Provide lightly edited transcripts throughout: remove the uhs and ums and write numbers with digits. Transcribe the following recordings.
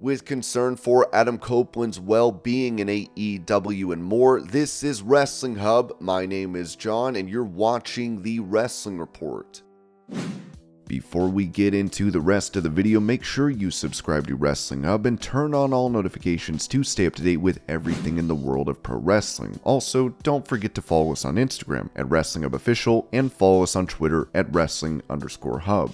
With concern for Adam Copeland's well-being in AEW and more, this is Wrestling Hub. My name is John, and you're watching the Wrestling Report. Before we get into the rest of the video, make sure you subscribe to Wrestling Hub and turn on all notifications to stay up to date with everything in the world of pro wrestling. Also, don't forget to follow us on Instagram at Wrestling Hub Official and follow us on Twitter at Wrestling_Hub.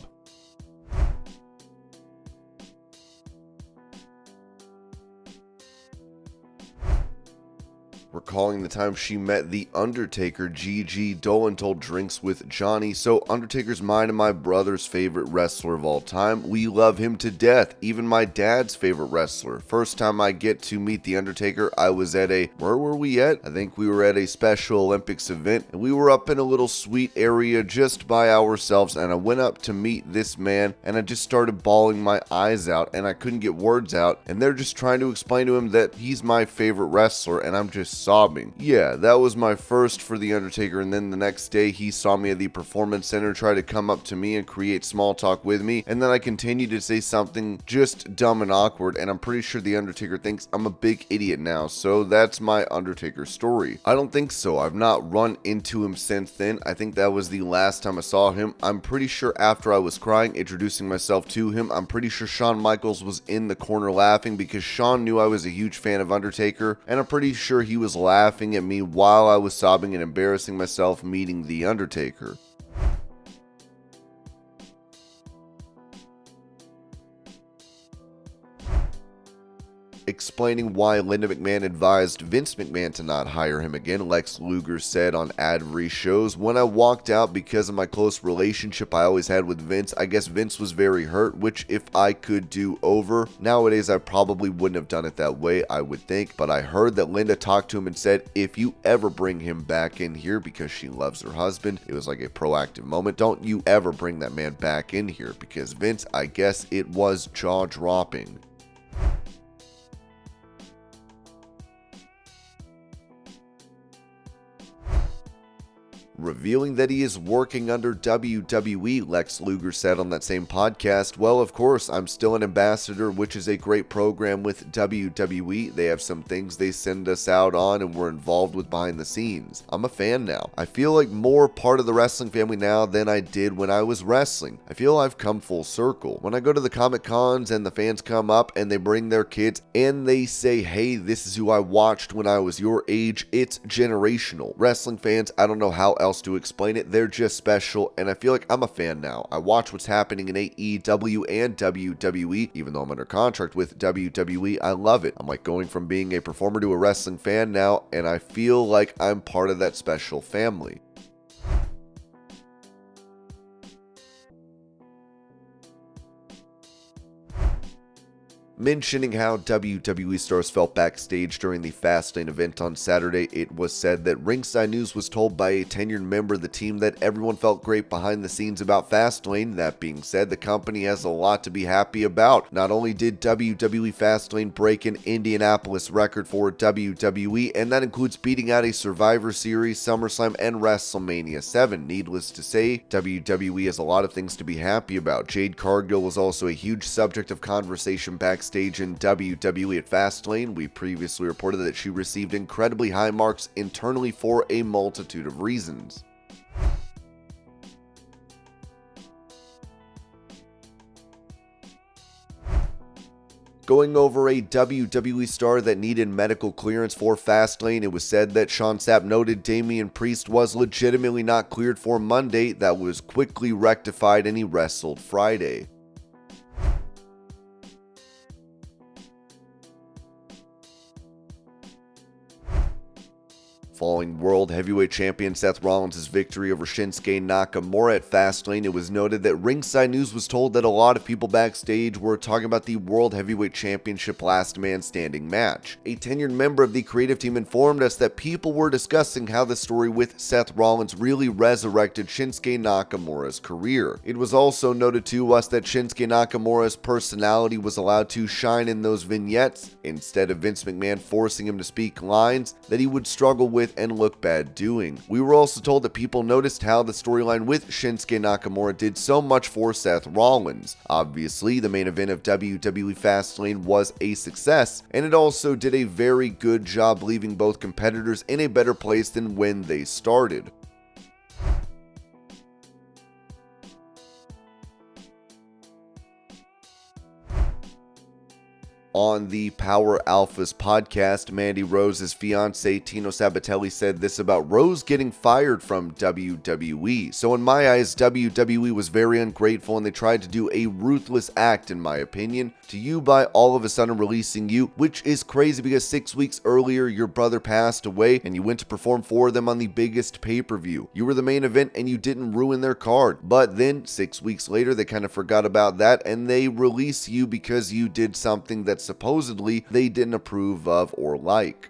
Recalling the time she met the Undertaker, Gigi Dolin told Drinks with Johnny, "So Undertaker's mine and my brother's favorite wrestler of all time. We love him to death, even my dad's favorite wrestler. First time I get to meet the Undertaker, I was at where were we at? I think we were at a Special Olympics event, and we were up in a little suite area just by ourselves, and I went up to meet this man, and I just started bawling my eyes out, and I couldn't get words out, and they're just trying to explain to him that he's my favorite wrestler, and I'm just sobbing." Yeah, that was my first for the Undertaker, and then the next day he saw me at the Performance Center, try to come up to me and create small talk with me, and then I continued to say something just dumb and awkward, and I'm pretty sure the Undertaker thinks I'm a big idiot now. So that's my Undertaker story. I don't think so. I've not run into him since then. I think that was the last time I saw him. I'm pretty sure after I was crying, introducing myself to him, I'm pretty sure Shawn Michaels was in the corner laughing because Shawn knew I was a huge fan of Undertaker, and I'm pretty sure he was laughing at me while I was sobbing and embarrassing myself meeting the Undertaker. Explaining why Linda McMahon advised Vince McMahon to not hire him again, Lex Luger said on ad-free shows, "When I walked out because of my close relationship I always had with Vince, I guess Vince was very hurt, which if I could do over, nowadays I probably wouldn't have done it that way, I would think, but I heard that Linda talked to him and said, if you ever bring him back in here because she loves her husband, it was like a proactive moment, don't you ever bring that man back in here, because Vince, I guess it was jaw-dropping." Revealing that he is working under WWE, Lex Luger said on that same podcast, "Well, of course, I'm still an ambassador, which is a great program with WWE. They have some things they send us out on and we're involved with behind the scenes. I'm a fan now. I feel like more part of the wrestling family now than I did when I was wrestling. I feel I've come full circle. When I go to the Comic Cons and the fans come up and they bring their kids and they say, hey, this is who I watched when I was your age, it's generational. Wrestling fans, I don't know how else to explain it, they're just special, and I feel like I'm a fan now. I watch what's happening in AEW and WWE, even though I'm under contract with WWE, I love it. I'm like going from being a performer to a wrestling fan now, and I feel like I'm part of that special family." Mentioning how WWE stars felt backstage during the Fastlane event on Saturday, it was said that Ringside News was told by a tenured member of the team that everyone felt great behind the scenes about Fastlane. That being said, the company has a lot to be happy about. Not only did WWE Fastlane break an Indianapolis record for WWE, and that includes beating out a Survivor Series, SummerSlam, and WrestleMania 7. Needless to say, WWE has a lot of things to be happy about. Jade Cargill was also a huge subject of conversation backstage in WWE at Fastlane. We previously reported that she received incredibly high marks internally for a multitude of reasons. Going over a WWE star that needed medical clearance for Fastlane, it was said that Sean Sapp noted Damian Priest was legitimately not cleared for Monday. That was quickly rectified and he wrestled Friday. Following World Heavyweight Champion Seth Rollins' victory over Shinsuke Nakamura at Fastlane, it was noted that Ringside News was told that a lot of people backstage were talking about the World Heavyweight Championship Last Man Standing match. A tenured member of the creative team informed us that people were discussing how the story with Seth Rollins really resurrected Shinsuke Nakamura's career. It was also noted to us that Shinsuke Nakamura's personality was allowed to shine in those vignettes, instead of Vince McMahon forcing him to speak lines that he would struggle with and look bad doing. We were also told that people noticed how the storyline with Shinsuke Nakamura did so much for Seth Rollins. Obviously, the main event of WWE Fastlane was a success, and it also did a very good job leaving both competitors in a better place than when they started. On the Power Alphas podcast, Mandy Rose's fiance Tino Sabatelli said this about Rose getting fired from WWE. So in my eyes, WWE was very ungrateful and they tried to do a ruthless act, in my opinion, to you by all of a sudden releasing you, which is crazy because 6 weeks earlier your brother passed away and you went to perform for them on the biggest pay-per-view. You were the main event and you didn't ruin their card. But then 6 weeks later they kind of forgot about that and they release you because you did something that supposedly they didn't approve of or like.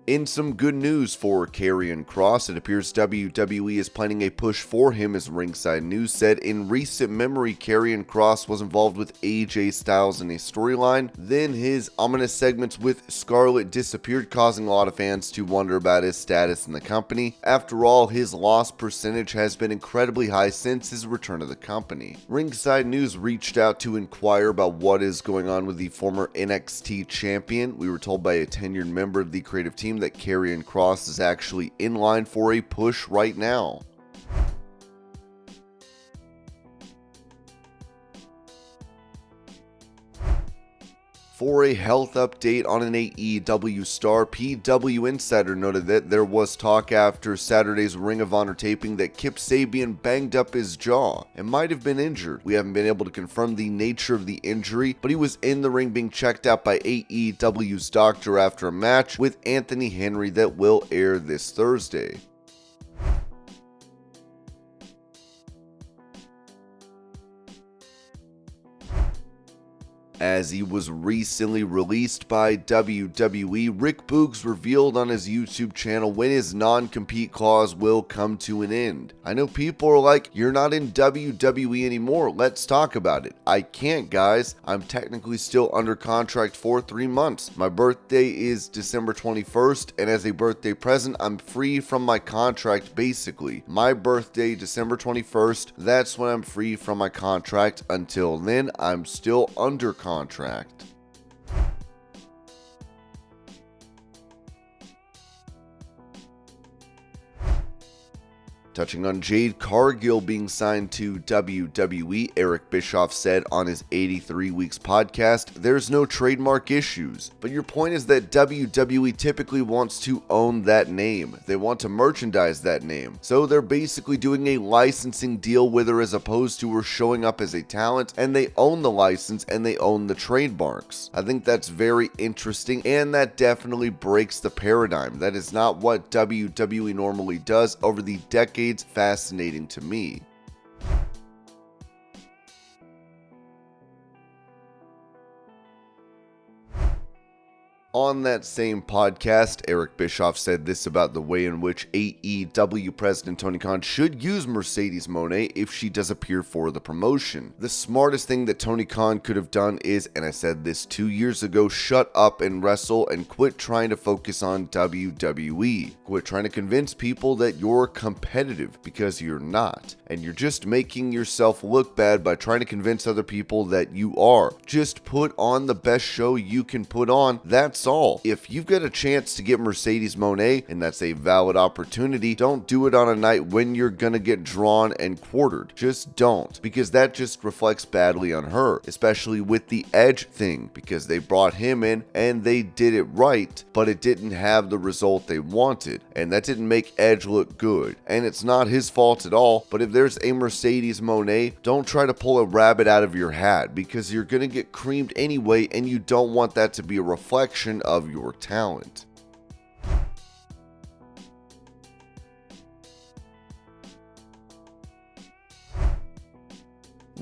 In some good news for Karrion Kross, it appears WWE is planning a push for him, as Ringside News said. In recent memory, Karrion Kross was involved with AJ Styles in a storyline. Then his ominous segments with Scarlett disappeared, causing a lot of fans to wonder about his status in the company. After all, his loss percentage has been incredibly high since his return to the company. Ringside News reached out to inquire about what is going on with the former NXT champion. We were told by a tenured member of the creative team that Karrion Kross is actually in line for a push right now. For a health update on an AEW star, PW Insider noted that there was talk after Saturday's Ring of Honor taping that Kip Sabian banged up his jaw and might have been injured. We haven't been able to confirm the nature of the injury, but he was in the ring being checked out by AEW's doctor after a match with Anthony Henry that will air this Thursday. As he was recently released by WWE, Rick Boogs revealed on his YouTube channel when his non-compete clause will come to an end. I know people are like, you're not in WWE anymore, let's talk about it. I can't, guys. I'm technically still under contract for 3 months. My birthday is December 21st, and as a birthday present, I'm free from my contract basically. My birthday, December 21st, that's when I'm free from my contract. Until then, I'm still under contract. Touching on Jade Cargill being signed to WWE, Eric Bischoff said on his 83 Weeks podcast, there's no trademark issues. But your point is that WWE typically wants to own that name. They want to merchandise that name. So they're basically doing a licensing deal with her as opposed to her showing up as a talent, and they own the license and they own the trademarks. I think that's very interesting, and that definitely breaks the paradigm. That is not what WWE normally does over the decades. Fascinating to me. On that same podcast, Eric Bischoff said this about the way in which AEW President Tony Khan should use Mercedes Mone if she does appear for the promotion. The smartest thing that Tony Khan could have done is, and I said this 2 years ago, shut up and wrestle and quit trying to focus on WWE. Quit trying to convince people that you're competitive, because you're not. And you're just making yourself look bad by trying to convince other people that you are. Just put on the best show you can put on. That's all. If you've got a chance to get Mercedes Mone, and that's a valid opportunity, don't do it on a night when you're gonna get drawn and quartered. Just don't, because that just reflects badly on her, especially with the Edge thing, because they brought him in and they did it right, but it didn't have the result they wanted, and that didn't make Edge look good. And it's not his fault at all, but if there's a Mercedes Mone, don't try to pull a rabbit out of your hat, because you're gonna get creamed anyway, and you don't want that to be a reflection of your talent.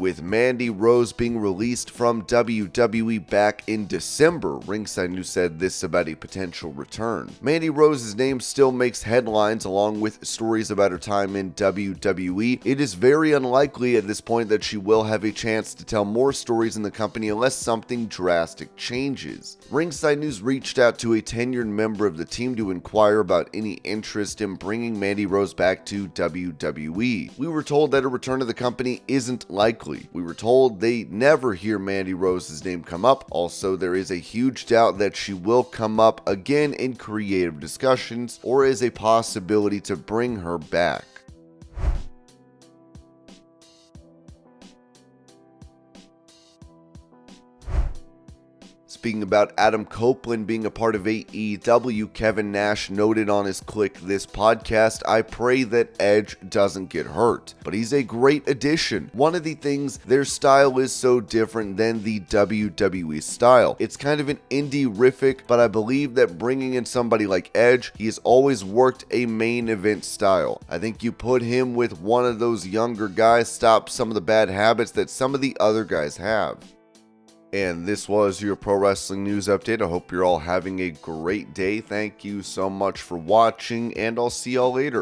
With Mandy Rose being released from WWE back in December, Ringside News said this about a potential return. Mandy Rose's name still makes headlines along with stories about her time in WWE. It is very unlikely at this point that she will have a chance to tell more stories in the company unless something drastic changes. Ringside News reached out to a tenured member of the team to inquire about any interest in bringing Mandy Rose back to WWE. We were told that a return to the company isn't likely. We were told they never hear Mandy Rose's name come up. Also, there is a huge doubt that she will come up again in creative discussions or as a possibility to bring her back. Speaking about Adam Copeland being a part of AEW, Kevin Nash noted on his Click This podcast, "I pray that Edge doesn't get hurt, but he's a great addition. One of the things, their style is so different than the WWE style. It's kind of an indie-rific, but I believe that bringing in somebody like Edge, he has always worked a main event style. I think you put him with one of those younger guys, stop some of the bad habits that some of the other guys have." And this was your Pro Wrestling News Update. I hope you're all having a great day. Thank you so much for watching, and I'll see y'all later.